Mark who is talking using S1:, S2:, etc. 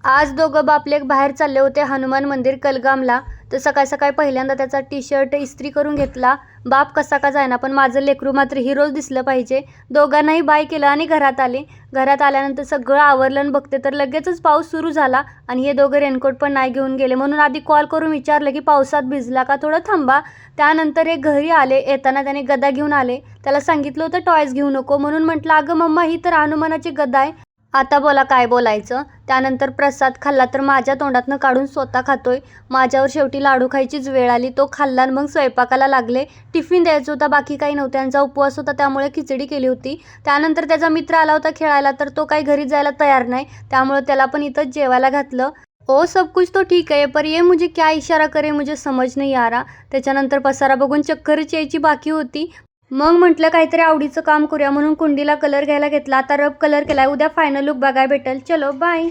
S1: आज दोघं बाप लेक बाहेर चालले होते हनुमान मंदिर कलगामला. तर सकाळ सकाळी पहिल्यांदा त्याचा टी-शर्ट इस्त्री करून घेतला. बाप कसा का जायना, पण माझं लेकरू मात्र हिरोच दिसलं पाहिजे. दोघांनाही बाय केलं आणि घरात आले. घरात आल्यानंतर सगळं आवरलं आणि बघते तर लगेचच पाऊस सुरू झाला आणि हे दोघं रेनकोट पण नाही घेऊन गेले. म्हणून आधी कॉल करून विचारलं की पावसात भिजला का, थोडं थांबा. त्यानंतर हे घरी आले. येताना त्याने गदा घेऊन आले. त्याला सांगितलं होतं टॉयज घेऊ नको, म्हणून म्हटलं अगं मम्मा ही तर हनुमानाची गदा आहे, आता बोला काय बोलायचं. त्यानंतर प्रसाद खाल्ला तर माझ्या तोंडातनं काढून स्वतः खातोय. माझ्यावर शेवटी लाडू खायचीच वेळ आली. तो खाल्ला आणि मग स्वयंपाकाला लागले. टिफिन द्यायचा होता, बाकी काही नव्हतं. त्यांचा उपवास होता त्यामुळे खिचडी केली होती. त्यानंतर त्याचा मित्र आला होता खेळायला, तर तो काही घरी जायला तयार नाही, त्यामुळे त्याला पण इथंच जेवायला घातलं. ओ सब कुछ तो ठीक है पर ये मुझे क्या इशारा करे मुझे समझ नहीं आ रहा. त्याच्यानंतर पसारा बघून चक्करच यायची बाकी होती. मग म्हटलं काहीतरी आवडीचं काम करूया, म्हणून कुंडीला कलर घ्यायला घेतला. आता रब कलर केलाय. उद्या फायनल लुक बघायला भेटेल. चलो बाय.